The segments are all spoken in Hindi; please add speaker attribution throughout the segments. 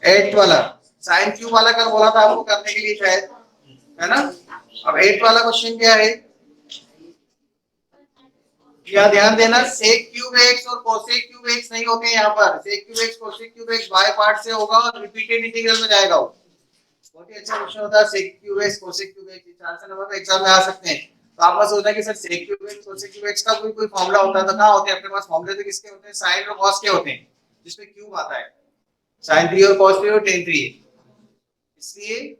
Speaker 1: एट वाला साइन क्यूब वाला कल बोला था आपको करने के लिए शायद, है ना। अब एट वाला क्वेश्चन क्या है, या ध्यान देना सेक क्यूब एक्स और कोसेक क्यूब एक्स नहीं होते यहाँ पर, sec cube x cosec cube x by part से होगा और रिपीटेड इंटीग्रल में जाएगा वो। बहुत ही अच्छा क्वेश्चन होता है sec cube x cosec cube x, 4 से नंबर पे एग्जाम में आ सकते हैं। तो आप बस सोचना कि sir sec cube x cosec cube x का कोई फॉर्मूला होता है तो कहाँ होते हैं अपने पास फॉर्मूले, तो किसके होते हैं, साइन और कॉस के होते हैं, जिसमें क्यूब आता है, साइन 3 और कॉस 3 और टेन 3। इसलिए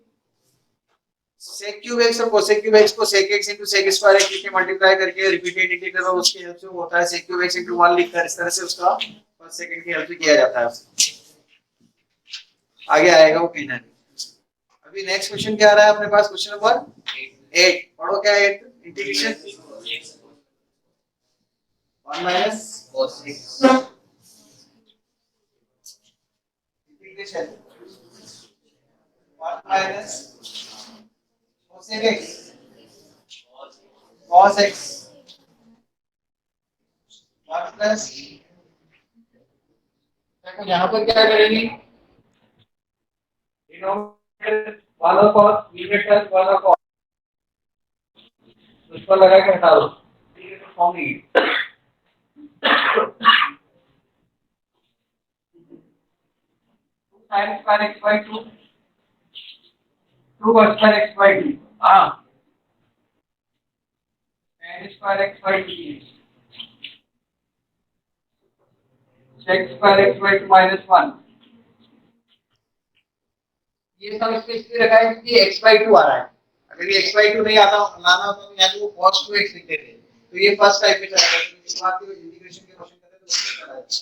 Speaker 1: सेक क्यूब एक्स और कोसेक क्यूब एक्स को sec x into sec square x लिख के मल्टीप्लाई करके रिपीटेड इंटीग्रल और उसकी हेल्प से वो होता है सेक क्यूब एक्स into 1 लिखकर, इस तरह से उसका फर्स्ट सेकंड की हेल्प से किया जाता है। आगे आएगा वो कहीं ना कहीं। अभी नेक्स्ट क्वेश्चन क्या आ रहा है अपने पास, क्वेश्चन नंबर 8 पढ़ो क्या है, integration 1 minus cos integration 1 minus cosec x cos x 1 plus, देखो यहाँ पर क्या करेंगे, डिनोमिनेटर वाला cos न्यूमरेटर वाला cos उसको लगा के हटा दो, ठीक है, तो फॉर्म नहीं है। sin square x by 2 2 square x by 2 हां tan square x by 2 sec square x by 2 minus 1, ये सब इसलिए रखा है क्योंकि x by 2 आ रहा है। अगर ये x by 2 नहीं आता लाना होता तो यहाँ को cos 2x लिख देते, तो ये फर्स्ट टाइप में चला जाएगा, इस बात की इंटीग्रेशन के क्वेश्चन करते हैं तो उसमें चला जाएगा।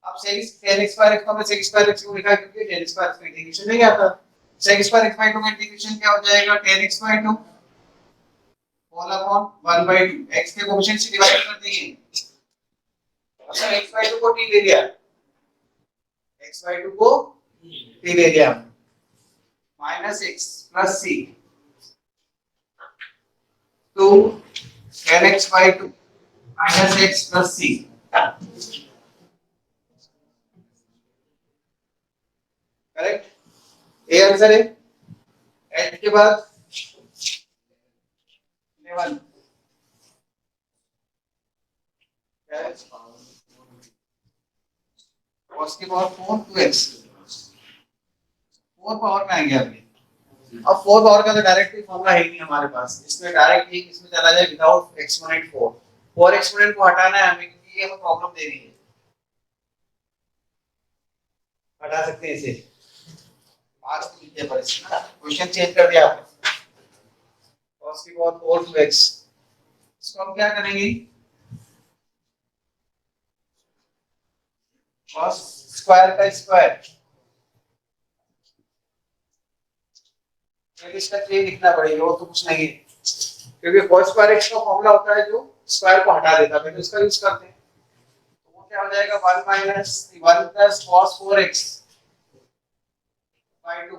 Speaker 1: अब sec tan स्क्वायर x को हमने sec स्क्वायर x को लिखा है क्योंकि tan स्क्वायर x का इंटीग्रेशन नहीं आता, sec स्क्वायर x by 2 का इंटीग्रेशन क्या हो जाएगा, tan x by 2 whole upon 1 by 2, x के कोएफिशिएंट से डिवाइड कर देंगे, अच्छा x by 2 को t ले लिया, x by 2 को t ले लिया, minus x plus c 2 tan x by 2 minus x plus c, correct, ये आंसर है। h के बाद 11 cos के पावर 4 2x 4 पावर में आएंगे अभी। अब 4 पावर का तो डायरेक्टली फॉर्मूला है ही नहीं हमारे पास, इसमें डायरेक्ट ही इसमें चला जाए विदाउट एक्सपोनेंट 4, 4 एक्सपोनेंट को हटाना है हमें क्योंकि ये हमें प्रॉब्लम दे रही है, हटा सकते हैं इसे, आज तो लिखिए पर इसमें क्वेश्चन चेंज कर दिया आपने, cos की पावर 4 2x, इसको हम क्या करेंगे, cos स्क्वायर का स्क्वायर, ये इसका ये लिखना पड़ेगा, वो तो कुछ नहीं है क्योंकि cos स्क्वायर x का फॉर्मूला होता है जो स्क्वायर को हटा देता है, तो इसका यूज करते हैं, तो वो क्या हो जाएगा 1 minus 1 plus cos 4x by 2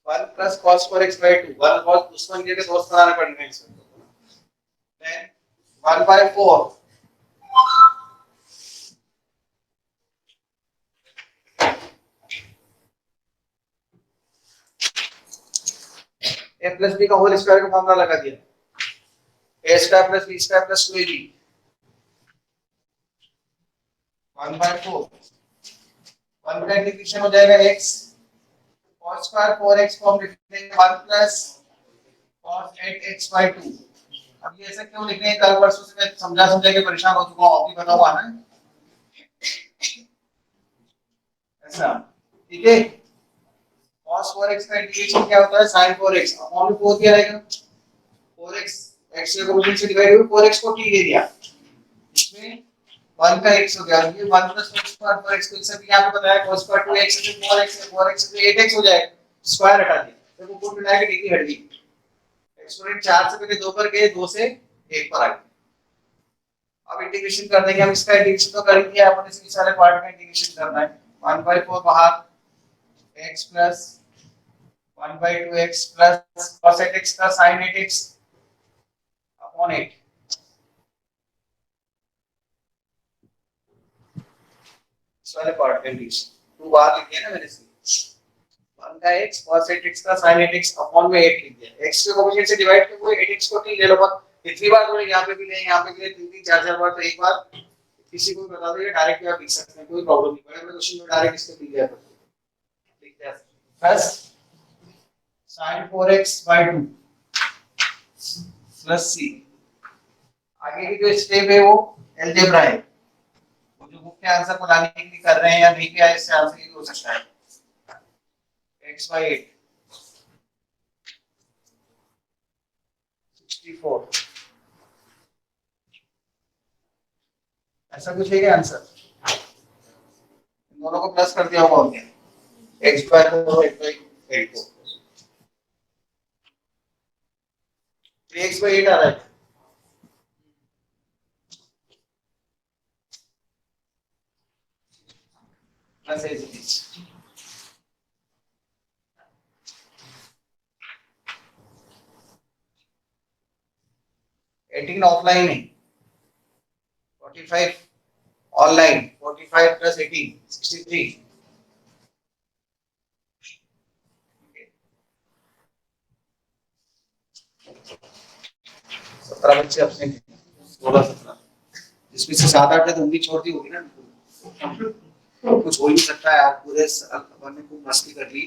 Speaker 1: 1 plus cos 4x by 2 1 cos दुश्मन के दोस्त बनाना पड़ेगा इसमें, then 1 by 4 a plus b का होल स्क्वायर का फॉर्मूला लगा दिया, a square plus b square plus 2ab 1 by 4 1 का इंटीग्रेशन हो जाएगा x cos स्क्वायर 4x को हम लिख देंगे 1 plus cos 8x by 2। अब ये ऐसा क्यों लिख रहे हैं, कल परसों से मैं समझा के परेशान हो चुका हूं, आप भी बता हुआ ना ऐसा, ठीक है। cos 4x का इंटीग्रेशन क्या होता है sin 4x अपॉन 4 दिया रहेगा, 4x x के कोएफिशिएंट से डिवाइड हुआ 4x को t दे दिया, इसमें 1 का x हो गया, ये 1 प्लस cos स्क्वायर 4x को इसे भी यहां पे बताया cos स्क्वायर 2x से 4x से 4x से 8x हो जाएगा, स्क्वायर हटा दिया तो कुल मिला के डिग्री हट गई, एक्सपोनेंट 4 से पहले 2 पर गए 2 से 1 पर आ गए। अब इंटीग्रेशन कर देंगे, हम इसका इंटीग्रेशन तो कर ही दिया, अपन इसके सारे पार्ट का इंटीग्रेशन करना है, 1/4 बाहर x plus 1/2x plus cos 8x का sin 8x अपॉन 8, वाले पार्ट में रीच टू बार लिख दिया ना मैंने इसमें 1 का x cos 8x का sin 8x अपॉन में 8 लिख दिया x के कोएफिशिएंट से डिवाइड करके वो 8x को t ले लो बस इतनी बार थोड़ी यहाँ पे भी ले यहाँ पे भी ले तीन तीन चार चार बार तो एक बार किसी को भी बता दो ये डायरेक्ट आप लिख सकते हैं कोई प्रॉब्लम नहीं बड़े बड़े क्वेश्चन में डायरेक्ट इसको लिख दिया लिख दिया plus sin 4x by 2 plus c आगे की जो स्टेप है वो अलजेब्रा है वो जो बुक के आंसर को लाने के लिए कर रहे हैं या नहीं किया इससे आंसर ये हो सकता है x by 8 64 ऐसा कुछ है क्या आंसर इन दोनों को प्लस कर दिया होगा हमने x by 4 x by 8 को x by 8 आ रहा है प्लस 18 ऑफलाइन है 45 ऑनलाइन 45 प्लस 18 63 17 बच्चे अपने 16-17 जिसमें से 7-8 ने तो उम्मीद छोड़ दी होगी ना कुछ हो ही नहीं सकता है आप पूरे साल अपन ने खूब मस्ती कर ली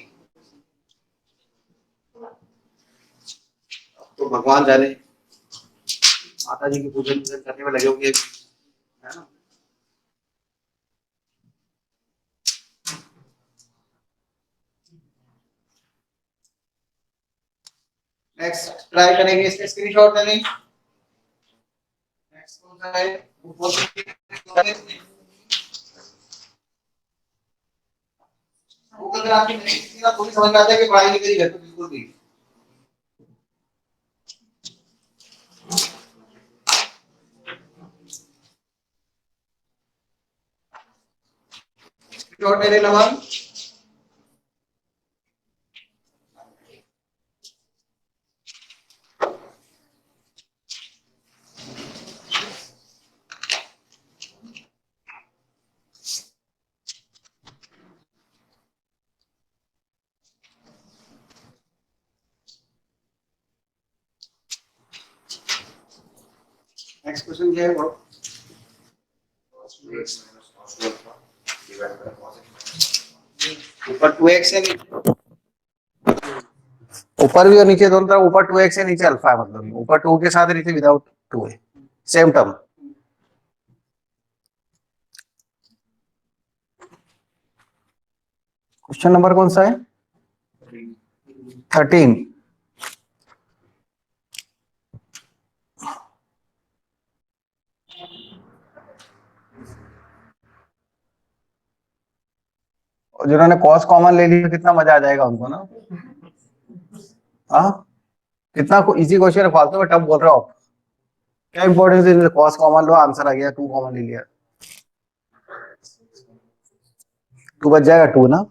Speaker 1: अब तो भगवान जाने माता जी की पूजन करने में लगे होंगे है ना नेक्स्ट ट्राई करेंगे इसका स्क्रीनशॉट लेने नेक्स्ट कौन सा है अगर आपकी नहीं थोड़ी समझ में आता है कि पढ़ाई नहीं करी घर पे बिल्कुल भी स्क्रीनशॉट ले लेना मैम नेक्स्ट क्वेश्चन क्या है वो ऊपर 2x है ऊपर भी और नीचे दोनों तरफ ऊपर 2x है नीचे अल्फा है मतलब ऊपर 2 के साथ नीचे विदाउट 2 है सेम टर्म क्वेश्चन नंबर कौन सा है 13 और जिन्होंने कॉस कॉमन ले लिया कितना मजा आ जाएगा उनको ना हाँ कितना इजी क्वेश्चन है फालतू में टफ बोल रहे हो आप क्या इंपॉर्टेंस है कॉस कॉमन लो आंसर आ गया 2 कॉमन ले लिया 2 बच जाएगा 2 ना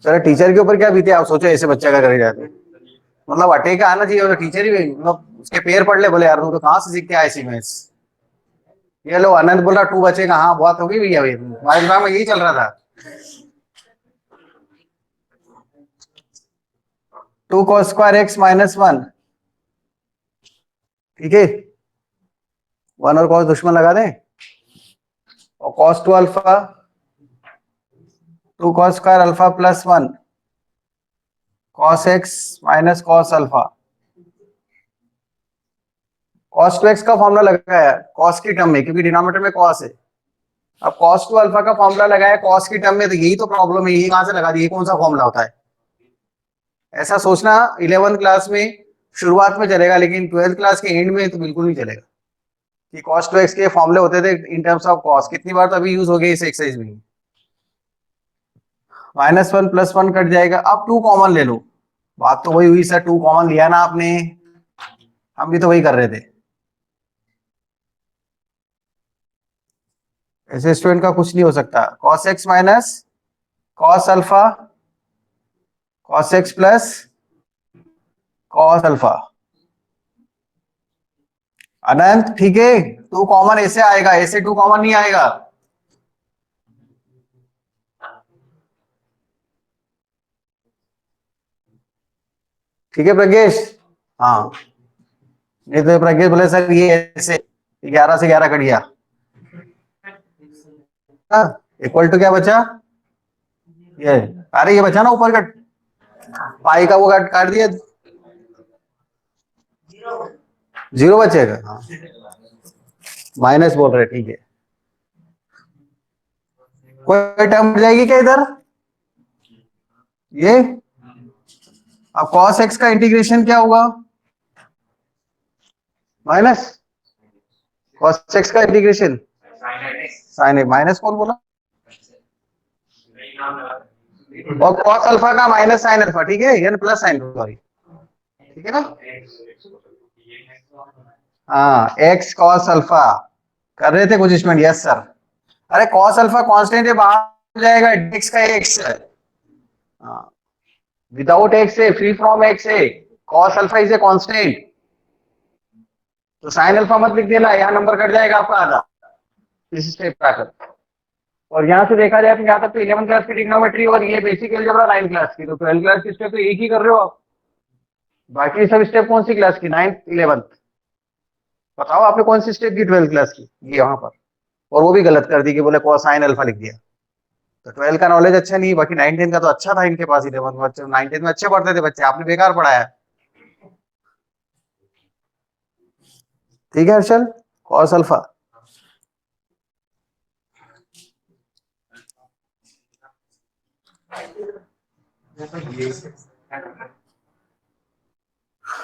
Speaker 1: चलो टीचर के ऊपर क्या बीते आप सोचो ऐसे बच्चा का करे जाते मतलब अटे का आना चाहिए टीचर ही मतलब उसके पैर पड़ ले बोले यार तू तो कहाँ से सीख के आए सी मैथ्स ये लो अनंत बोल रहा 2 बचेगा हाँ बहुत होगी भैया हमारे दिमाग में यही चल रहा था 2 cos स्क्वायर x माइनस 1 ठीक है 1 और cos दुश्मन लगा दें और cos 2 alpha 2 cos square alpha plus 1 cos x minus cos alpha cos 2x का फॉर्मूला लगाया cos की टर्म में क्योंकि डिनोमिनेटर में cos है अब cos 2 अल्फा का फॉर्मूला लगाया cos की टर्म में तो यही तो प्रॉब्लम है यही कहां से लगा दी कौन सा फॉर्मूला होता है ऐसा सोचना 11th क्लास में शुरुआत में चलेगा लेकिन 12th क्लास के एंड में तो बिल्कुल नहीं चलेगा कि cos 2x के फॉर्मूले होते थे इन टर्म्स ऑफ cos कितनी बार तो अभी यूज हो गए इस एक्सरसाइज में -1 + 1 कट जाएगा अब 2 कॉमन ले लो बात तो वही हुई सर 2 कॉमन लिया ना आपने हम भी तो वही कर रहे थे ऐसे स्टूडेंट का कुछ नहीं हो सकता cos x minus cos alpha cos x plus cos alpha अनंत ठीक है टू कॉमन ऐसे आएगा, ऐसे टू कॉमन नहीं आएगा। ठीक है प्रज्ञेश? हाँ, नहीं तो प्रज्ञेश बोले सर ये ऐसे 11 से 11 कट गया। इक्वल टू क्या बचा? ये, अरे ये बचा ना ऊपर का पाई का, वो काट दिया, 0 बचेगा। हाँ, माइनस बोल रहे, ठीक है। कोई टर्म मिल जाएगी क्या इधर? ये अब cos x का इंटीग्रेशन क्या होगा? माइनस cos x का इंटीग्रेशन साइन एक्स, माइनस कौन बोला? और cos अल्फा का माइनस साइन अल्फा, ठीक है, यानी प्लस साइन, सॉरी, ठीक है ना? हाँ, x cos अल्फा कर रहे थे कुछ इसमें, यस सर। अरे cos अल्फा कांस्टेंट है, बाहर हो जाएगा, x का x है, विदाउट x है, फ्री फ्रॉम x है, cos alpha is a constant, तो साइन अल्फा मत लिख देना, यहाँ नंबर कट जाएगा आपका आधा इस स्टेप का आकर। और यहाँ से देखा जाए तो यहाँ तक तो 11th क्लास की ट्रिग्नोमेट्री और ये बेसिक अलजेब्रा 9th क्लास की, तो 12th क्लास की स्टेप तो एक ही कर रहे हो आप, बाकी सब स्टेप कौन सी क्लास की? 9th 11th। बताओ आपने कौन सी स्टेप की 12th क्लास की? ये यहाँ पर, और वो भी गलत कर दी कि बोले कोसाइन अल्फा लिख दिया। तो 12 का नॉलेज अच्छा नहीं, बाकी 9 10 का तो अच्छा था इनके पास, 11 बच्चे 9 10 में अच्छे पढ़ते थे बच्चे, आपने बेकार पढ़ाया। ठीक है हर्षल, कॉस अल्फा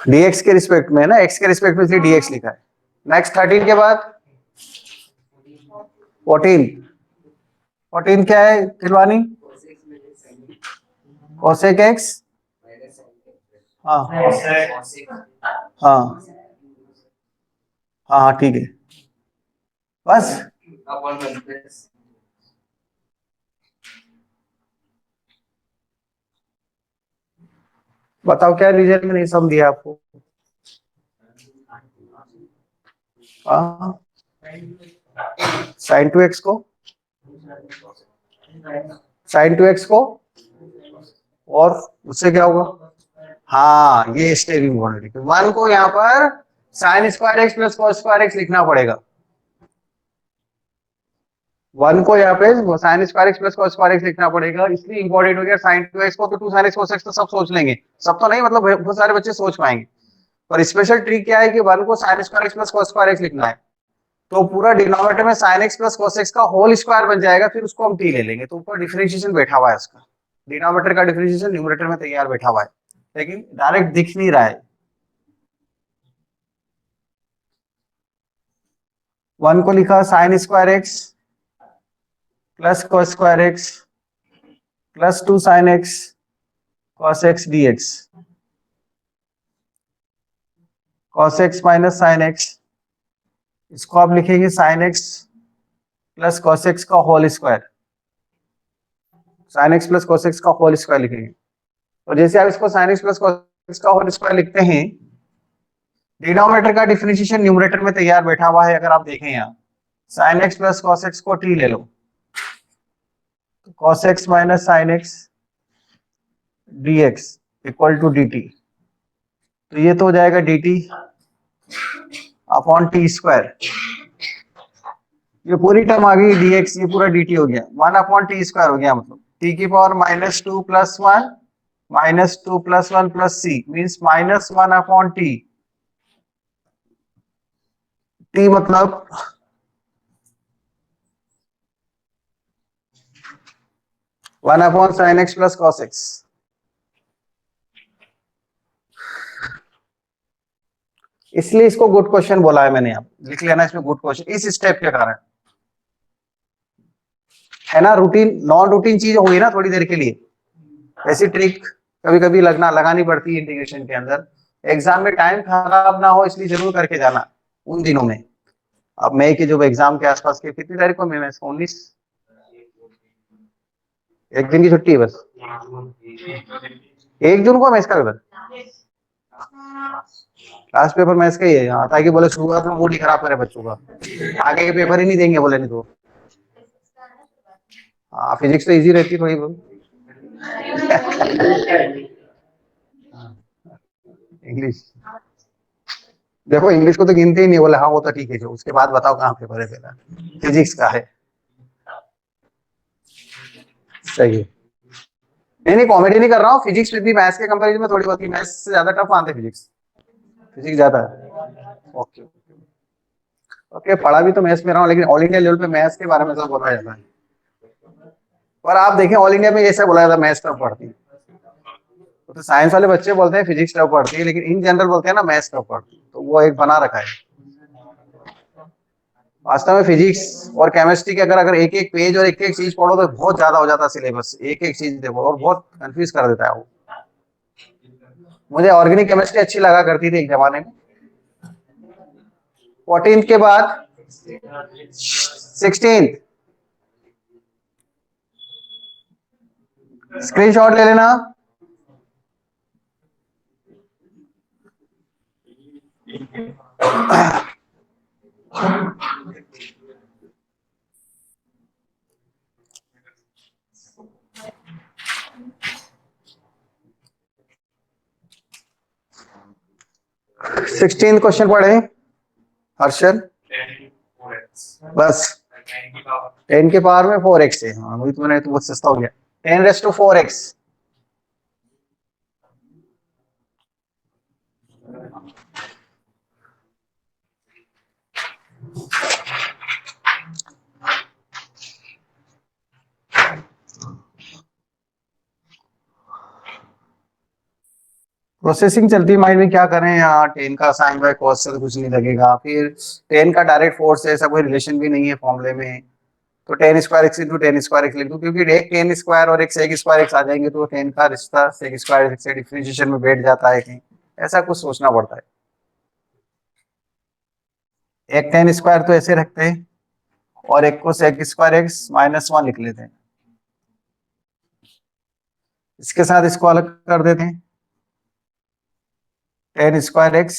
Speaker 1: dx के रिस्पेक्ट में है ना, x के रिस्पेक्ट में इसलिए dx लिखा है। नेक्स्ट 13 के बाद 14 क्या है खिलवानी? cosec x, हाँ हाँ हाँ ठीक है, बस बताओ क्या रीजन में नहीं समझ दिया आपको? साइन टू एक्स को, साइन टू एक्स को, और उससे क्या होगा? हाँ, ये स्टेप इम्पोर्टेंट है, वन को यहाँ पर sign square x plus cos square x लिखना पड़ेगा, वन को यहाँ पे sign square x plus cos square x लिखना पड़ेगा, इसलिए इंपॉर्टेंट हो गया। साइन टू एक्स को तो two sine x cos x तो सब सोच लेंगे, सब तो नहीं, मतलब बहुत सारे बच्चे सोच पाएंगे, पर स्पेशल ट्रिक क्या है कि वन को sign square x plus cos square x लिखना है, तो पूरा डिनोमिनेटर में sign x plus cos x का होल स्क्वायर बन जाएगा, फिर उसको हम टी ले लेंगे, तो ऊपर डिफरेंशिएशन बैठा हुआ है उसका, डिनोमिनेटर का डिफरेंशिएशन न्यूमरेटर में तैयार बैठा हुआ है, लेकिन डायरेक्ट दिख नहीं रहा है। वन को लिखा sine square x plus cos square x plus two sine x cos x d x, cos x minus sine x, इसको आप लिखेंगे sine x plus cos x का whole square, sine x plus cos x का होल स्क्वायर लिखेंगे, और जैसे आप इसको sine x plus cos x का होल स्क्वायर लिखते हैं, डिनोमिनेटर का डिफरेंशिएशन न्यूमरेटर में तैयार बैठा हुआ है, अगर आप देखें यहाँ sine x plus cos x को टी ले लो, cos x minus sine x d x equal to d t, तो ये तो हो जाएगा d t upon t square, ये पूरी टर्म आ गई dx, ये पूरा dt हो गया, 1 अपॉन टी स्क्वायर हो गया, मतलब t की power -2 plus 1 -2 plus 1 plus c means -1 upon T, t मतलब 1 upon sine x plus cos x. इसलिए इसको गुड क्वेश्चन बोला है मैंने, आप लिख लेना इसमें गुड क्वेश्चन, इस स्टेप के कारण है ना, रूटीन नॉन रूटीन चीज होगी ना थोड़ी देर के लिए, ऐसी ट्रिक कभी कभी लगानी पड़ती है इंटीग्रेशन के अंदर, एग्जाम में टाइम खराब ना हो इसलिए जरूर करके जाना उन दिनों में। अब मई के जो एग्जाम के आसपास के, कितनी तारीख को मैं 19, एक दिन की छुट्टी है बस, 1 जून को मैं इसका पेपर, लास्ट पेपर मैथ्स का ही है यहाँ, ताकि बोले शुरुआत में मूड ही खराब करे बच्चों का, आगे के पेपर ही नहीं देंगे बोले नहीं तो। हाँ फिजिक्स तो इजी रहती है थोड़ी बहुत। इंग्लिश देखो, इंग्लिश को तो गिनते ही नहीं, बोले हाँ वो तो ठीक है, जो उसके बाद बताओ कहाँ पेपर है पहला, फिजिक्स का है। सही है। नहीं नहीं, कॉमेडी नहीं कर रहा हूँ, फिजिक्स भी मैथ्स के कंपैरिजन में थोड़ी बहुत ही, मैथ्स से ज्यादा टफ आते फिजिक्स, फिजिक्स ज्यादा है। ओके ओके, पढ़ा भी तो मैथ्स में रहा हूँ, लेकिन ऑल इंडिया लेवल पे मैथ्स के बारे में सब बोला जाता है। और आप देखें ऑल इंडिया में ऐसा बोला जाता है मैथ्स टफ पढ़ती है, तो साइंस वाले बच्चे बोलते हैं फिजिक्स टफ पढ़ती है, लेकिन इन जनरल बोलते हैं ना मैथ्स टफ पढ़ती है, तो वो एक बना रखा है। वास्तव में फिजिक्स और केमिस्ट्री के अगर अगर एक एक पेज और एक एक चीज पढ़ो तो बहुत ज्यादा हो जाता है सिलेबस, एक एक चीज देखो, और बहुत कंफ्यूज कर देता है वो। मुझे ऑर्गेनिक केमिस्ट्री अच्छी लगा करती थी एक जमाने में। 14th के बाद 16th, स्क्रीनशॉट ले लेना। सिक्सटीन क्वेश्चन पढ़े हर्षल, बस 10 के पावर में 4x है, हाँ वही तो मैंने, तो बहुत सस्ता हो गया, 10⁻⁴x। प्रोसेसिंग चलती माइंड में, क्या करें यहाँ, 10 का साइन बाय कॉस से तो कुछ नहीं लगेगा, फिर 10 का डायरेक्ट फोर्स से ऐसा कोई रिलेशन भी नहीं है फॉर्मूले में, तो 10² x इंटू 10² x लिख दूं, क्योंकि एक 10² और एक sec² x आ जाएंगे तो 10 का रिश्ता sec² x से डिफरेंशिएशन में बैठ जाता है कहीं, ऐसा कुछ सोचना पड़ता है। एक 10² तो ऐसे रखते हैं, और एक को sec² x -1 लिख लेते हैं, इसके साथ इसको अलग कर देते हैं, 10² x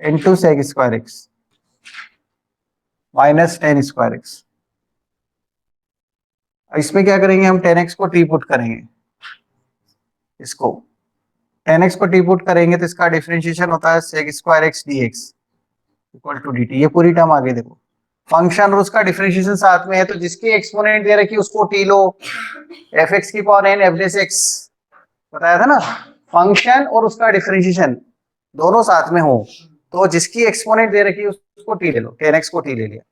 Speaker 1: into sec² x -10² x। इसमें क्या करेंगे हम, 10x को टी पुट करेंगे, इसको 10x को टी पुट करेंगे तो इसका डिफरेंशिएशन होता है sec² x dx equal to dt, ये पूरी टर्म आगे देखो, फंक्शन और उसका डिफरेंशिएशन साथ में है, तो जिसकी एक्सपोनेंट दे रखी है उसको टी लो, fx की पावर n f x बताया था ना, फंक्शन और उसका डिफरेंशिएशन दोनों साथ में हो, तो जिसकी एक्सपोनेंट दे रखी है उसको टी ले लो, 10x को टी ले लिया,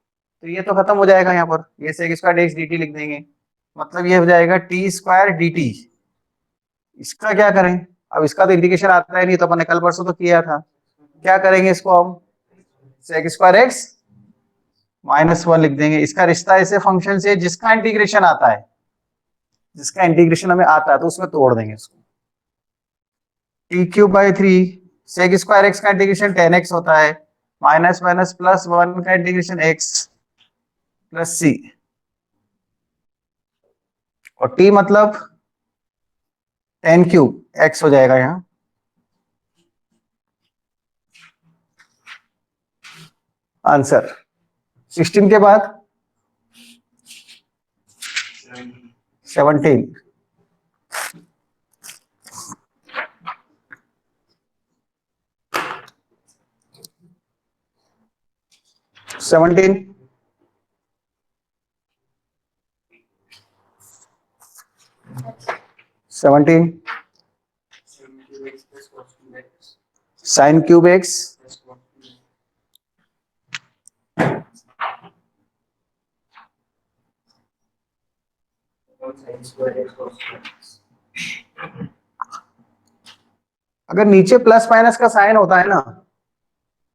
Speaker 1: तो ये तो खत्म हो जाएगा, यहाँ पर ये sec² x dt लिख देंगे, मतलब ये हो जाएगा t² dt। इसका क्या करें, अब इसका तो इंडिकेशन आता है नहीं, तो अपन ने कल परसों तो किया था, क्या करेंगे इसको हम, sec² x -1 लिख देंगे, इसका रिश्ता ऐसे फंक्शन से जिसका इंटीग्रेशन आता है, जिसका इंटीग्रेशन हमें आता है तो उसमें तोड़ देंगे इसको, t³ sec² x का इंटीग्रेशन 10x होता है, माइनस माइनस +1 का इंटीग्रेशन x प्लस c, और t मतलब 10³ x हो जाएगा यहाँ। आंसर 16 के बाद 17, 17 17 sin³ x अगर नीचे प्लस माइनस का साइन होता है ना,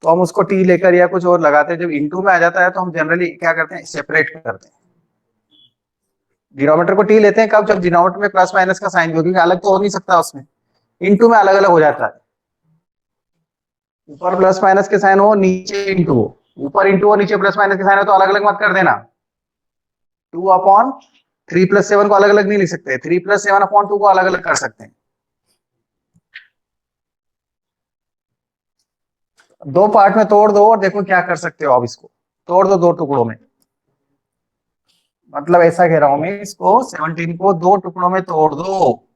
Speaker 1: तो हम उसको टी लेकर या कुछ और लगाते हैं, जब इनटू में आ जाता है तो हम जनरली क्या करते हैं, सेपरेट करते हैं, डिनोमिनेटर को टी लेते हैं कब, जब डिनोमिनेटर में प्लस माइनस का साइन हो, क्योंकि अलग तो हो नहीं सकता उसमें, इनटू में अलग अलग हो जाता है, ऊपर प्लस माइनस के साइन हो नीचे इंटू हो, ऊपर इंटू हो नीचे प्लस माइनस के साइन हो, तो अलग अलग मत कर देना, 2/3 + 7 को अलग अलग नहीं लिख सकते, 3 + 7/2 को अलग अलग कर सकते हैं। दो पार्ट में तोड़ दो और देखो क्या कर सकते हो आप। इसको तोड़ दो दो टुकड़ों में, मतलब ऐसा कह रहा हूं मैं, इसको 17 को दो टुकड़ों में तोड़ दो।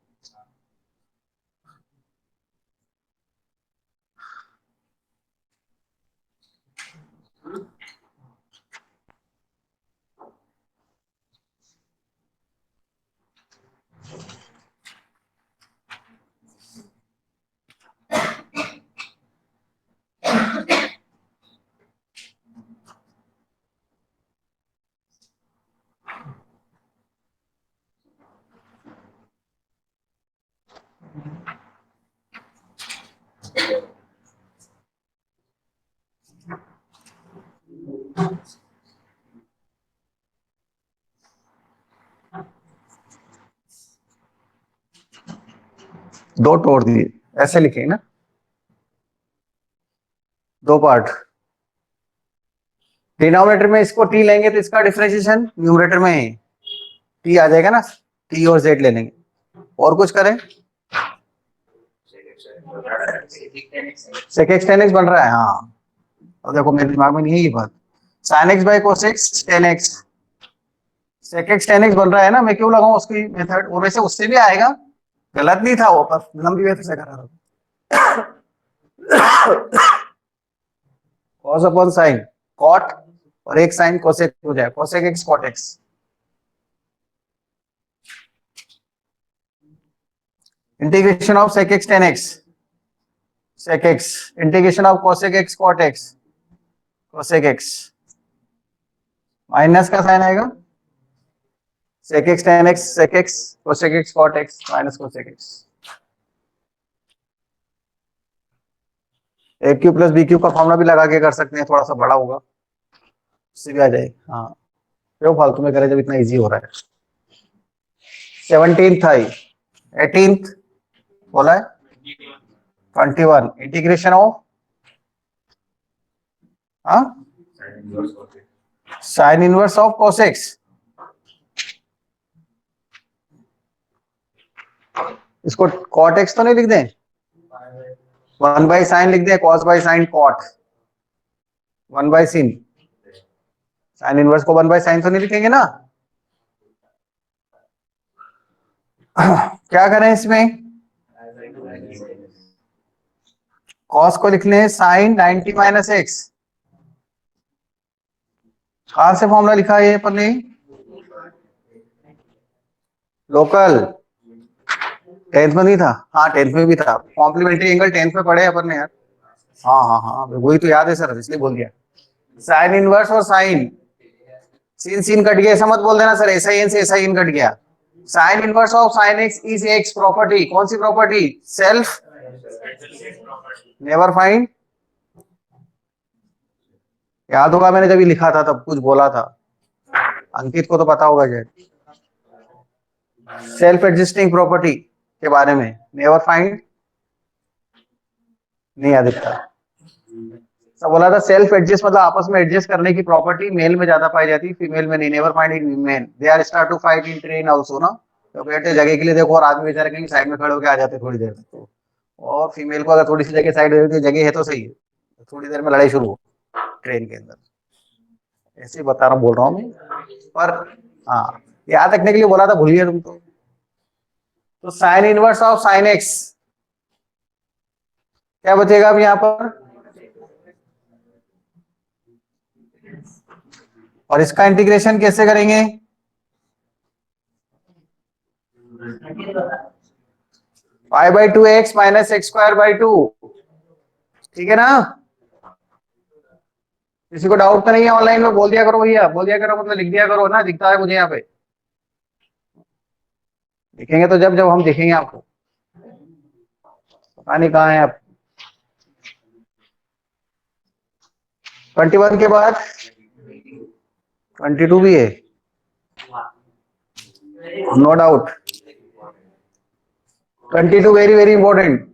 Speaker 1: दो तोड़ दिए, ऐसे लिखेंगे ना, दो पार्ट। डिनोमिनेटर में इसको टी लेंगे तो इसका डिफरेंशिएशन न्यूमरेटर में टी आ जाएगा ना, टी और जेड ले लेंगे। और कुछ करें? सेक एक्स टेन एक्स बन रहा है, हाँ। और देखो मेरे दिमाग में नहीं है ये बात, sine x by cos x tan x, sec x tan x बन रहा है ना, मैं क्यों लगाऊं उसकी मेथड? और वैसे उससे भी आएगा, गलत नहीं था वो, पर लंबी वे से करा रहा कॉस अपॉन साइन कॉट, और एक साइन कोसेक हो जाए, cosec x cot x. Integration of sec x tan x, sec x, integration of cosec x cot x, cosec x, minus का साइन आएगा, sec x tan x, sec x cosec x cot x minus cosec x. A q plus b q का फॉर्मूला भी लगा के कर सकते हैं, थोड़ा सा बड़ा होगा, उससे भी आ जाएगा। हाँ, क्यों फालतू में करें जब इतना इजी हो रहा है। 17th आई, 18th बोला है, 21 इंटीग्रेशन ऑफ, हाँ, साइन इनवर्स ऑफ कोसेक्स, इसको कॉट एक्स तो नहीं लिख दें, 1 बाई साइन लिख दें, cos by sine cot, 1 by sin, sine inverse को 1 बाई साइन तो नहीं लिखेंगे ना। क्या करें इसमें, कॉस को लिख लें साइन 90 माइनस एक्स, कहां से फॉर्मूला लिखा है ये पर नहीं, लोकल, 10th में नहीं था, हाँ 10th में भी था, कॉम्प्लीमेंट्री एंगल 10th में पढ़े अपन ने यार। हाँ हाँ हाँ, वही तो याद है सर, इसलिए बोल दिया। साइन इनवर्स और साइन, सीन सीन कट गया, ऐसा मत बोल देना सर, ऐसा ही से ऐसा ही कट गया। Sine inverse of sine x is x property, कौन सी प्रॉपर्टी, सेल्फ नेवर फाइंड, याद होगा मैंने जब लिखा था तब कुछ बोला था, अंकित को तो पता होगा शायद, सेल्फ एडजस्टिंग प्रॉपर्टी के बारे में, नेवर फाइंड नहीं याद था, सब बोला था सेल्फ एडजस्ट मतलब आपस में एडजस्ट करने की प्रॉपर्टी मेल में ज्यादा पाई जाती है, फीमेल में नहीं, never find in women, they are start to fight in train also ना, तो बेटे जगह के लिए देखो, और आदमी बेचारे कहीं साइड में खड़े होकर आ जाते थोड़ी देर तक, तो और फीमेल को अगर थोड़ी सी जगह साइड हो, जगह है तो सही है, थोड़ी देर में लड़ाई शुरू हो ट्रेन के अंदर, ऐसे ही बता रहा हूँ, बोल रहा हूँ मैं, पर हाँ याद रखने के लिए बोला था, भूलिए तुम तो sine inverse of sine x क्या बचेगा अब यहाँ पर, और इसका इंटीग्रेशन कैसे करेंगे, pi by two x minus X square by two, ठीक है ना। किसी को डाउट तो नहीं है, ऑनलाइन में बोल दिया करो भैया, बोल दिया करो मतलब लिख दिया करो ना, दिखता है मुझे यहाँ पे, दिखेंगे तो जब जब हम दिखेंगे आपको, पता नहीं कहाँ है आप। 21 के बाद 22 भी है, no doubt, 22 very very important.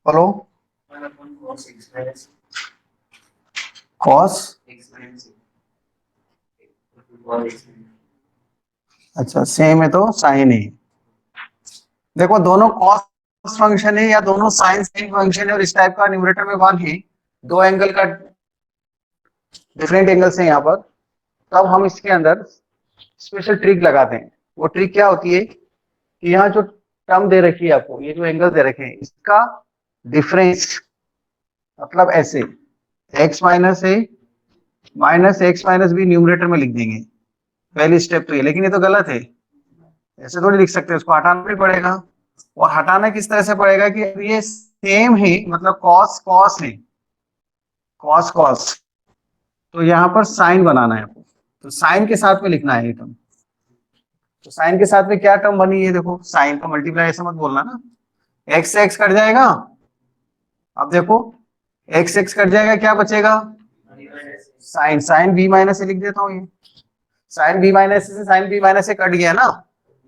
Speaker 1: Hello,
Speaker 2: cos, अच्छा सेम है तो साइन है। देखो दोनों कॉस फंक्शन है या दोनों साइन साइन फंक्शन है और इस टाइप का न्यूमरेटर में वन है, दो एंगल का डिफरेंट एंगल्स है यहाँ पर, तब हम इसके अंदर स्पेशल ट्रिक लगाते हैं। वो ट्रिक क्या होती है कि यहाँ जो टर्म दे रखी है आपको, ये जो एंगल दे रखे हैं, इसका डिफरेंस मतलब ऐसे x minus a minus x minus b numerator में लिख देंगे, पहली स्टेप तो ये। लेकिन ये तो गलत है, ऐसे थोड़ी लिख सकते हैं, उसको हटाना भी पड़ेगा। और हटाना किस तरह से पड़ेगा कि ये सेम है, मतलब कॉस कॉस है, कॉस कॉस, तो यहाँ पर साइन बनाना है आपको, तो साइन के साथ में लिखना है ये टर्म। तो साइन के साथ में क्या टर्म बनी है, देखो साइन का मल्टीप्लाई ऐसे मत बोलना ना, एक्स से एक्स कट जाएगा। अब देखो एक्स एक्स कट जाएगा, क्या बचेगा, साइन, साइन बी माइनस से लिख देता हूँ ये, साइन बी माइनस से साइन बी माइनस से कट गया ना।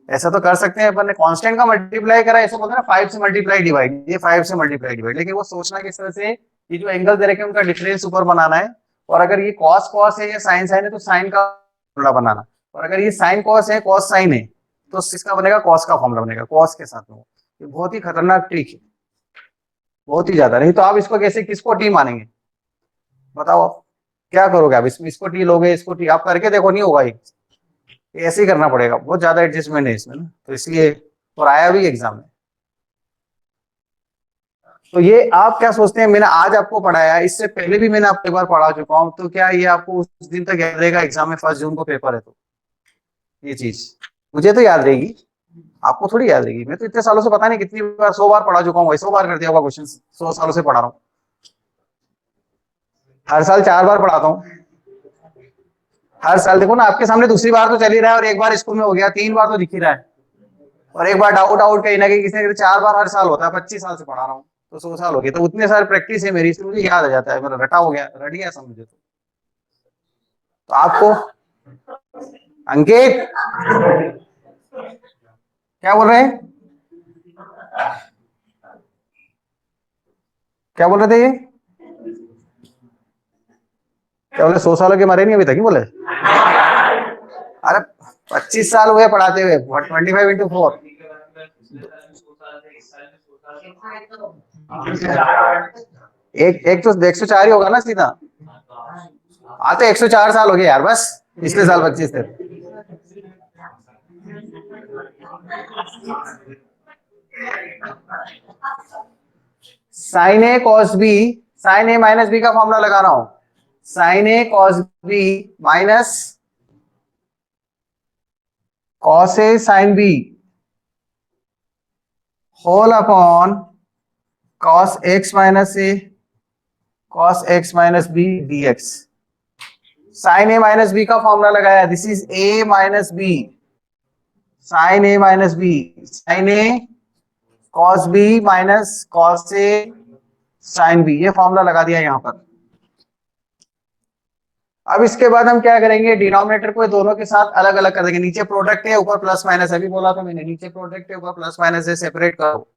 Speaker 2: ऐसा तो कर सकते हैं अपन ने कांस्टेंट का मल्टीप्लाई करा, ऐसा बोलते हैं ना 5 से मल्टीप्लाई डिवाइड, ये 5 से मल्टीप्लाई डिवाइड। लेकिन वो सोचना किस तरह से, ये जो एंगल दे रखे हैं उनका डिफरेंस ऊपर बनाना है, और अगर ये कॉस कॉस है या साइन साइन है तो साइन का फॉर्मूला बनाना, और अगर ये साइन कॉस है कॉस साइन है तो इसका बनेगा कॉस का फॉर्मूला बनेगा कॉस के साथ में। ये बहुत ही खतरनाक ट्रिक है, बहुत ही ज्यादा। नहीं तो आप इसको कैसे किसको टी मानेंगे, बताओ आप क्या करोगे आप इसमें, इसको टी लोगे, इसको टी, आप करके देखो नहीं होगा ये ऐसे ही करना पड़ेगा, बहुत ज्यादा एडजस्टमेंट है इसमें ना, तो इसलिए, और आया भी एग्जाम में। तो ये आप क्या सोचते हैं, मैंने आज आपको पढ़ाया, इससे पहले भी मैंने आपको एक बार पढ़ा चुका हूं, तो क्या ये आपको उस दिन तक याद रहेगा, एग्जाम में 1 जून को पेपर है तो ये चीज मुझे तो याद रहेगी, आपको थोड़ी याद रहेगी। मैं तो इतने सालों से पता नहीं कितनी बार, 100 बार पढ़ा चुका हूँ, 100 बार कर दिया होगा क्वेश्चन, 100 सालों से पढ़ा रहा हूँ, हर साल 4 बार पढ़ाता हूँ, हर साल। देखो ना आपके सामने दूसरी बार तो चल ही रहा है, और एक बार स्कूल में हो गया, 3 बार तो दिख ही रहा है, और एक बार डाउट आउट कहीं ना कहीं किसी ने, 4 बार हर साल होता है, 25 साल से पढ़ा रहा हूँ, तो 100 साल हो गए, तो उतने सारे प्रैक्टिस है मेरी, इसलिए मुझे याद आ जाता है, मेरा रटा हो गया, रट गया समझे। तो आपको, अंकित क्या बोल रहे हैं, क्या बोल रहे थे ये, क्या बोले 100 सालों के मरे नहीं अभी तक ही बोले, अरे 25 साल हुए पढ़ाते हुए, 25 × 4, एक एक तो 104 ही होगा ना सीधा, हाँ तो 104 साल हो गए यार, बस पिछले साल 25 थे। Sine a cos b, sine a minus b का फॉर्मूला लगा रहा हूं, sine a cos b minus cos a sine b whole upon cos x minus a cos x minus b dx. Sine a minus b का फॉर्मूला लगाया, this is a minus b, sine a minus b, sine a cos b minus cos a sine b, ये फॉर्मूला लगा दिया यहां पर। अब इसके बाद हम क्या करेंगे, डिनोमिनेटर को दोनों के साथ अलग अलग कर देंगे, नीचे प्रोडक्ट है ऊपर प्लस माइनस, अभी बोला था मैंने, नीचे प्रोडक्ट है ऊपर प्लस माइनस है, सेपरेट करो।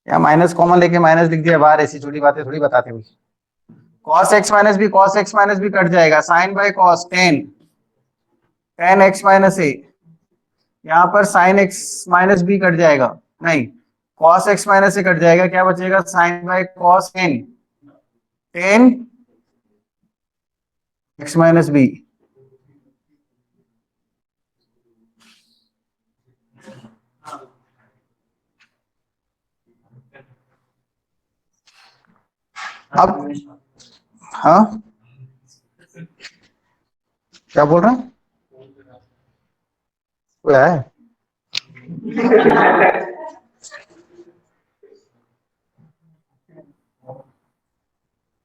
Speaker 2: या माइनस कॉमन लेके माइनस लिख दिया बाहर, ऐसी छोटी बातें थोड़ी बताते हुए। Cos x minus b, cos x minus b cut जाएगा, sine by cos tan, tan x minus a, यहाँ पर sine x minus b cut जाएगा, नहीं cos x minus a cut जाएगा, क्या बचेगा, sine by cos tan, tan x minus b. अब हाँ क्या बोल रहे हैं, क्या है,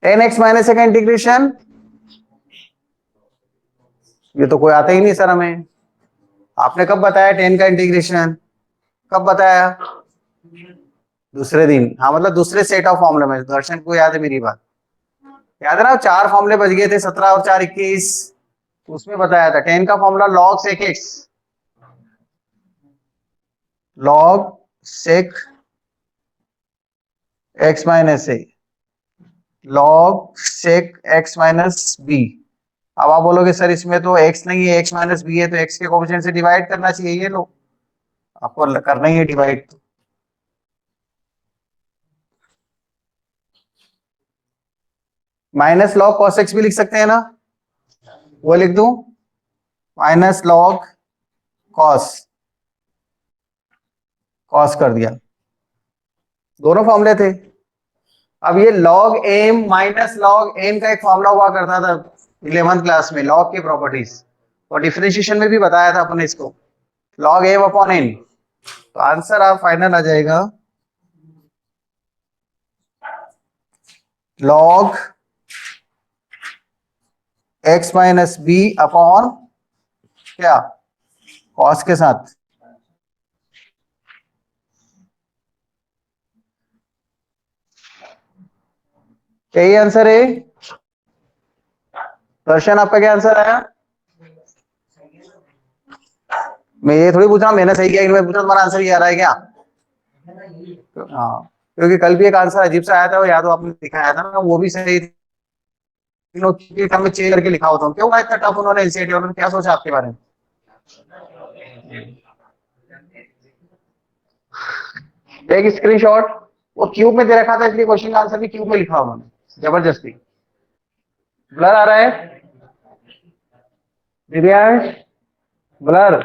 Speaker 2: टेन एक्स माइनस का इंटीग्रेशन, ये तो कोई आता ही नहीं सर हमें, आपने कब बताया टेन का इंटीग्रेशन, कब बताया, दूसरे दिन, हाँ मतलब दूसरे सेट ऑफ फॉर्मूले में, दर्शन को याद है मेरी बात, याद है ना, 4 फॉर्मूले बच गए थे, 17 और 4 21, उसमें बताया था टेन का formula log sec x, log sec x minus a log sec x minus b. अब आप बोलोगे सर इसमें तो एक्स नहीं है, एक्स माइनस बी है, तो एक्स के कोएफिशिएंट से डिवाइड करना चाहिए। ये लो, आपको करना ही है divide. Minus log cos x भी लिख सकते हैं ना, वो लिख दूं, माइनस लॉग कॉस, कॉस कर दिया, दोनों फॉर्मूले थे। अब ये log M minus log M का एक फॉर्मूला हुआ करता था 11th क्लास में, लॉग की प्रॉपर्टीज, और डिफरेंशिएशन में भी बताया था अपने इसको, लॉग एम अपॉन एन। तो आंसर आप फाइनल आ जाएगा log X minus B upon क्या, कॉस के साथ। यही आंसर है। दर्शन आपका क्या आंसर आया? मैं ये थोड़ी पूछ रहा हूं मैंने सही किया, इनमें पूछा तुम्हारा आंसर ये आ रहा है क्या? हाँ, क्योंकि कल भी एक आंसर अजीब सा आया था, वो याद हो आपने दिखाया था ना, वो भी सही में चेंज करके लिखा होता हूँ। क्यों इतना टफ उन्होंने एलसीडी, उन्होंने क्या सोचा आपके बारे में? एक स्क्रीनशॉट, वो क्यूब में दे रखा था इसलिए क्वेश्चन का आंसर भी क्यूब में लिखा उन्होंने जबरदस्ती। ब्लर आ रहा है दिव्यांश? ब्लर?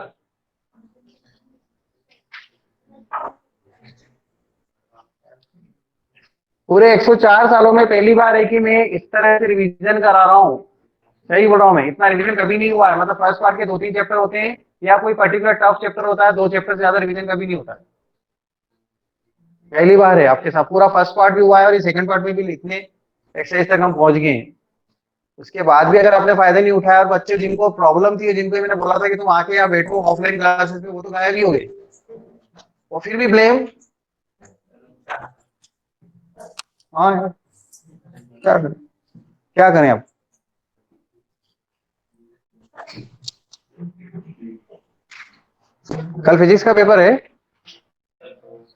Speaker 2: पूरे 104 सालों में पहली बार है कि मैं इस तरह से रिवीजन करा रहा हूँ। सही बोल रहा हूँ मैं, इतना रिवीजन कभी नहीं हुआ है। मतलब फर्स्ट पार्ट के 2-3 चैप्टर होते हैं या कोई पर्टिकुलर टफ चैप्टर होता है, 2 चैप्टर से ज्यादा रिवीजन कभी नहीं होता। पहली बार है आपके साथ, पूरा फर्स्ट पार्ट भी हुआ है और ये सेकंड पार्ट में भी लिखने एक्सरसाइज तक हम पहुंच गए हैं। उसके बाद भी अगर आपने फायदा नहीं उठाया, और बच्चे जिनको प्रॉब्लम थी, जिनको मैंने बोला था कि तुम आके यहाँ बैठो ऑफलाइन क्लासेस में, वो तो गायब ही हो गए, वो फिर भी ब्लेम। हाँ यार, क्या करें, क्या करें आप? कल फिजिक्स का पेपर है,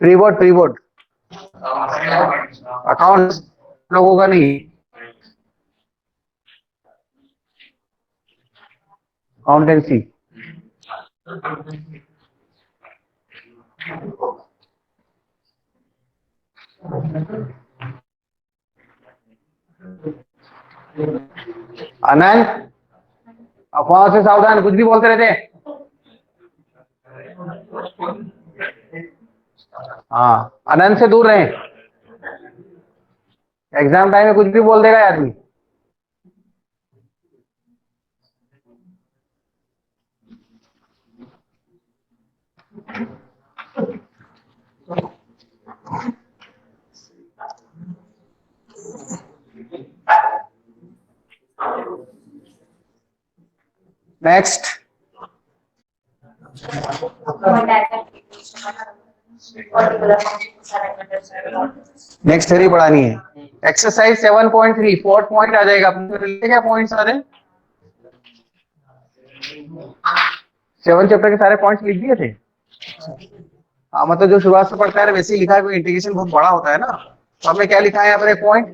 Speaker 2: pre board, pre board accounts लोगों का नहीं, अकाउंटेंसी। अनंत, अफवाह से सावधान, कुछ भी बोलते रहते हैं। हाँ, अनंत से दूर रहें, एग्जाम टाइम में कुछ भी बोल देगा आदमी। नेक्स्ट, नेक्स्ट थ्योरी पढ़ानी है, एक्सरसाइज 7.3, फोर्थ पॉइंट आ जाएगा अपने। क्या पॉइंट सारे 7 चैप्टर के सारे पॉइंट्स लिख दिए थे। हाँ, मतलब जो शुरुआत से पढ़ता है वैसे ही लिखा है, कोई इंटीग्रेशन बहुत बड़ा होता है ना। तो हमने क्या लिखा है यहाँ पर एक पॉइंट,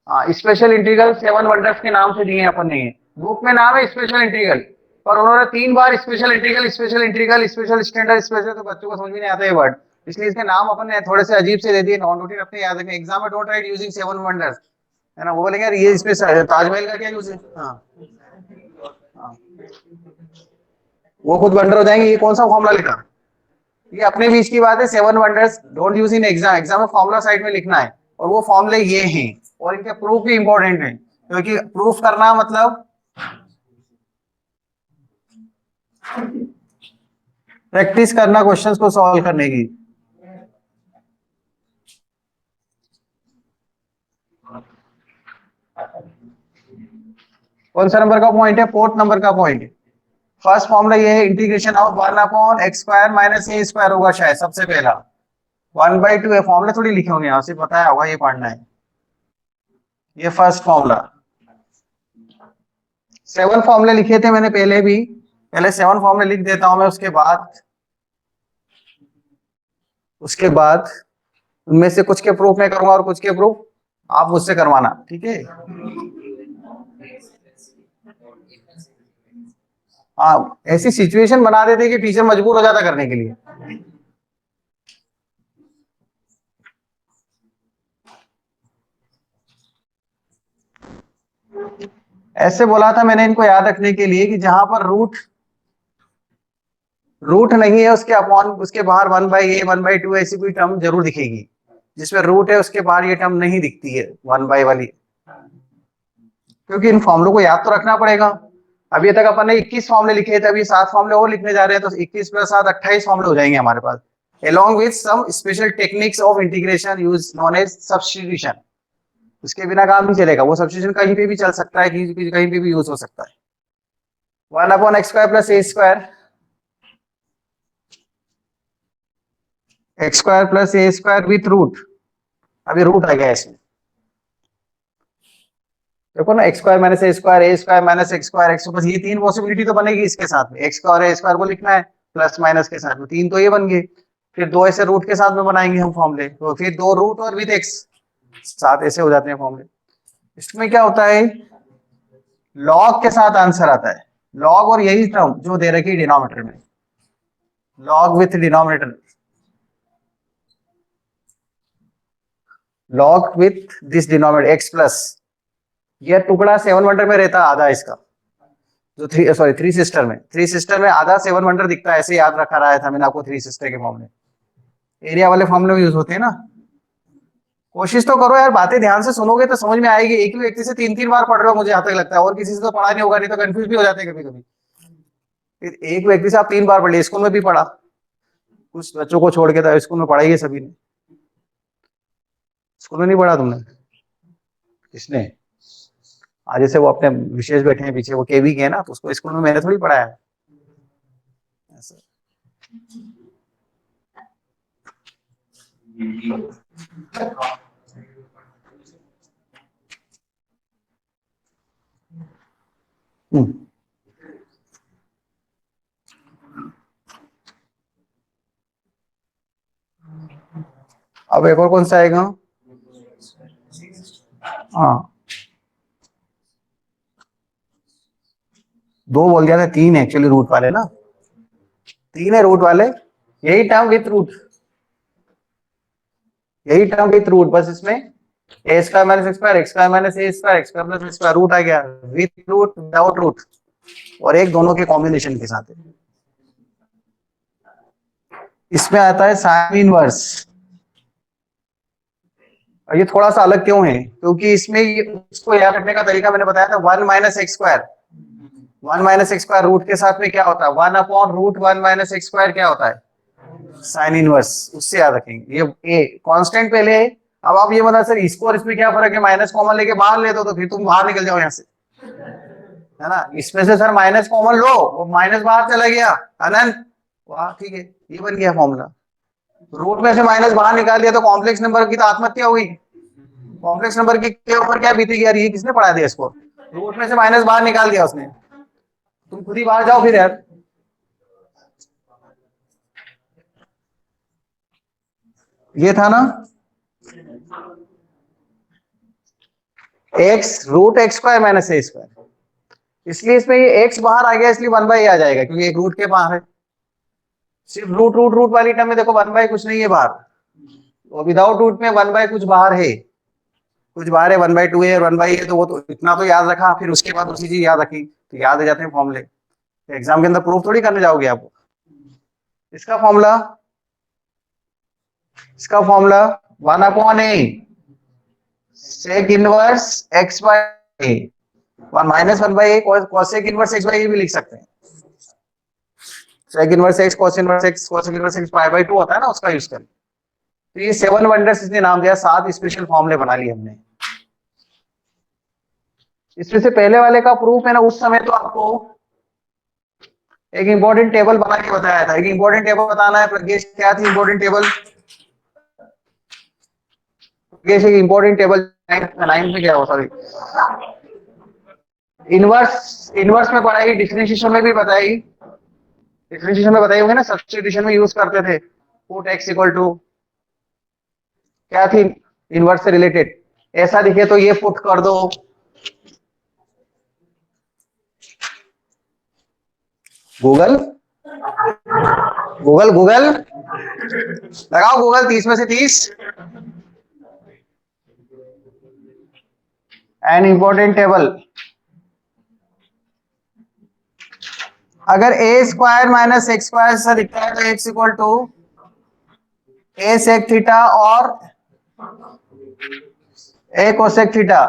Speaker 2: हाँ, स्पेशल इंटीग्रल 7 वंडर्स के नाम से दिए हैं अपन ने। बुक में नाम है स्पेशल इंटीग्रल, पर उन्होंने 3 बार special integral, special integral, special standard, special, तो बच्चों को समझ में नहीं आता है वर्ड, इसलिए इसके नाम अपन ने थोड़े से अजीब से दे दिए। नॉन रूटीन अपने याद रखें, एग्जाम में डोंट राइट यूजिंग 7 वंडर्स, है ना। वो बोलेंगे यार ये इसमें ताजमहल का क्या यूज है। हाँ, हाँ, वो खुद वंडर हो जाएंगे ये कौन सा फॉर्मूला लिखा। ये अपने बीच की बात है, 7 wonders don't use in exam, exam में फॉर्मूला साइड में लिखना है, और वो फॉर्मूले ये हैं, और इनके प्रूफ भी इंपॉर्टेंट है, क्योंकि प्रूफ करना मतलब प्रैक्टिस करना क्वेश्चंस को सॉल्व करने की। कौन सा नंबर का पॉइंट है? 4th नंबर का पॉइंट है। फर्स्ट फॉर्मूला ये है, integration of 1/x² minus a² होगा शायद सबसे पहला। 1/2 है, फॉर्मूला थोड़ी लिखे होंगे यहाँ से, बताया होगा, ये पढ़ना है। ये फर्स्ट फॉर्मूला, 7 फॉर्मूले लिखे थे मैंने पहले भी, पहले 7 फॉर्मूले लिख देता हूं मैं, उसके बाद उनमें से कुछ के प्रूफ मैं करूंगा और कुछ के प्रूफ आप मुझसे करवाना, ठीक है। हाँ, ऐसी सिचुएशन बना देते कि टीचर मजबूर हो जाता करने के लिए। ऐसे बोला था मैंने इनको याद रखने के लिए कि जहां पर रूट रूट नहीं है उसके अपॉन उसके बाहर 1/a 1/2 ऐसी कोई टर्म जरूर दिखेगी। जिसमें रूट है उसके बाहर ये टर्म नहीं दिखती है 1 वाली, क्योंकि इन फॉर्मूलों को याद तो रखना पड़ेगा। अभी तक अपन ने 21 फॉर्मूले लिखे थे, अभी 7 फॉर्मूले और लिखने जा रहे हैं, तो 21 + 7 28 फॉर्मूले हो जाएंगे हमारे पास, along with some special techniques of integration used known as substitution। उसके बिना काम नहीं चलेगा, वो सब्स्टिट्यूशन कहीं पे भी चल सकता है, कहीं पे भी यूज हो सकता है। 1/x² + a² x² + a² with root. अभी रूट आ गया इसमें, देखो ना, x² - a² a² - x², बस ये 3 पॉसिबिलिटी तो बनेगी इसके साथ में। x और a² को लिखना है प्लस माइनस के साथ में, 3 तो ये बन गए। फिर 2 ऐसे रूट के साथ में बनाएंगे हम फॉर्मूले, तो फिर 2 रूट और विद x, 7 ऐसे हो जाते हैं फॉर्मूले। इसमें क्या होता है, लॉग के साथ आंसर आता है, लॉग और यही टर्म जो दे रखी है डिनोमिनेटर में, log with denominator, log with this denominator x plus, यह टुकड़ा 7 वंडर में रहता आधा इसका, जो थ्री सिस्टर में आधा 7 वंडर दिखता है, ऐसे याद रखा रहा था मैंने आपको थ्री सिस्टर के फॉर्मूले, एरिया वाले फॉर्मूले में यूज होते हैं ना। कोशिश तो करो यार, बातें ध्यान से सुनोगे तो समझ में आएगी। एक ही व्यक्ति से 3-3 बार पढ़ रहे हो मुझे यहाँ तक लगता है, और किसी से तो पढ़ा नहीं होगा, नहीं तो कंफ्यूज भी हो जाते हैं कभी कभी। फिर एक व्यक्ति से आप 3 बार पढ़ लिए, स्कूल में भी पढ़ा, कुछ बच्चों को छोड़ के था, स्कूल में पढ़ाई है सभी ने, स्कूल में नहीं पढ़ा तुमने? किसने? आज जैसे वो अपने विशेष बैठे हैं पीछे, वो केवी के है ना, तो उसको स्कूल में मैंने थोड़ी पढ़ाया है ऐसा। अब एक और कौन सा आएगा? हाँ, 2 बोल दिया था, 3 एक्चुअली रूट वाले ना, 3 है रूट वाले, यही टर्म विथ रूट, यही टर्म विथ रूट, बस इसमें a² - x² x² a² x² + a² root आ गया, विथ रूट विदाउट रूट, और एक दोनों के कॉम्बिनेशन के साथ। इसमें आता है साइन इनवर्स, और ये थोड़ा सा अलग क्यों है, क्योंकि इसमें इसको याद रखने का तरीका मैंने बताया था, 1 - x², 1 - x² रूट के साथ में क्या होता है, 1/√1 - x² क्या होता है, साइन इनवर्स, उससे याद रखेंगे। ये कांस्टेंट पहले है। अब आप ये बता सर इसको और इसमें क्या फर्क है, माइनस कॉमन लेके बाहर ले दो तो फिर तुम बाहर निकल जाओ यहाँ से, है ना। इसमें से सर माइनस कॉमन लो, वो माइनस बाहर चला गया, अनंत, वाह ठीक है, ये बन गया फॉर्मूला। रूट में से माइनस बाहर निकाल दिया तो कॉम्प्लेक्स नंबर की तो आत्महत्या हुई, कॉम्प्लेक्स नंबर के ऊपर क्या बीतेगी यार, ये किसने पढ़ा दिया इसको, रूट में से माइनस बाहर निकाल दिया उसने, तुम खुद ही बाहर जाओ फिर यार। ये था ना x√x² - a², इसलिए इसमें ये x बाहर आ गया, इसलिए 1/a आ जाएगा, क्योंकि एक रूट के बाहर है। सिर्फ रूट रूट रूट वाली टर्म में देखो 1/, कुछ नहीं है बाहर, और विदाउट रूट में 1/, कुछ बाहर है, कुछ बाहर है, 1/2 है और 1/a है, तो वो तो इतना तो याद रखा, फिर उसके बाद दूसरी चीज याद रखी, तो याद आ जाते हैं फॉर्मूले। एग्जाम के अंदर प्रूफ थोड़ी करने जाओगे आप। इसका formula 1/a sec inverse x/a, 1/a cosec inverse x/a भी लिख सकते हैं, sec inverse x cos inverse x cosec inverse x π/2 होता है ना, उसका यूज करें। तो ये 7 वंडर्स इसने नाम दिया, 7 स्पेशल फॉर्मूले बना लिए हमने। इसमें से पहले वाले का प्रूफ है ना, उस समय तो आपको एक इंपॉर्टेंट टेबल बना के बताया था, एक इंपॉर्टेंट टेबल बताना है प्रज्ञेश, क्या थी इंपॉर्टेंट टेबल? प्रज्ञेश एक इंपॉर्टेंट टेबल 9 में क्या हो, सॉरी, इनवर्स में पढ़ाई, डिफरेंशिएशन में भी बताई, डिफरेंशिएशन में बताई होंगे ना, सब्स्टिट्यूशन में यूज करते थे, पुट x = क्या थी, इनवर्स से रिलेटेड। ऐसा दिखे तो ये पुट कर दो, गूगल गूगल गूगल लगाओ, गूगल 30 में से 30। एन इंपॉर्टेंट टेबल, अगर A square minus X square से दिखता है तो X equal to A sec theta और ए कोसेक थीटा।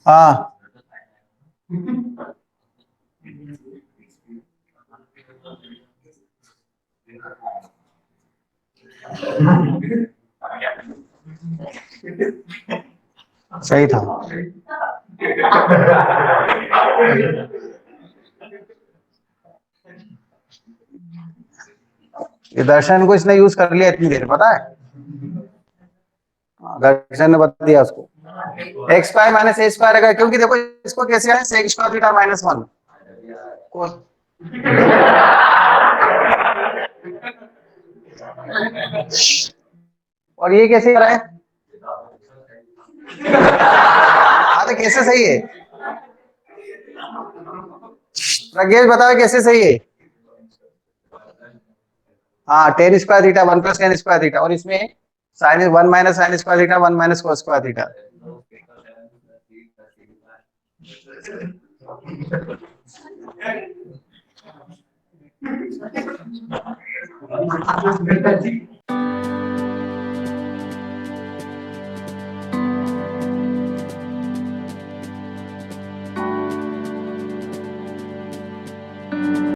Speaker 2: हाँ सही था। ये दर्शन को इसने यूज कर लिया इतनी देर, पता है। दर्शन ने बता दिया उसको एक्स स्क्वायर माइनस ए स्क्वायर है, क्योंकि देखो इसको कैसे है, सेक स्क्वायर थीटा माइनस 1 और ये कैसे कर रहा है, हाँ तो कैसे सही है, प्रज्ञेश बताओ कैसे सही है। हाँ tan square theta 1 plus tan square theta, और इसमें sine 1 minus sine square theta 1 minus cos square theta.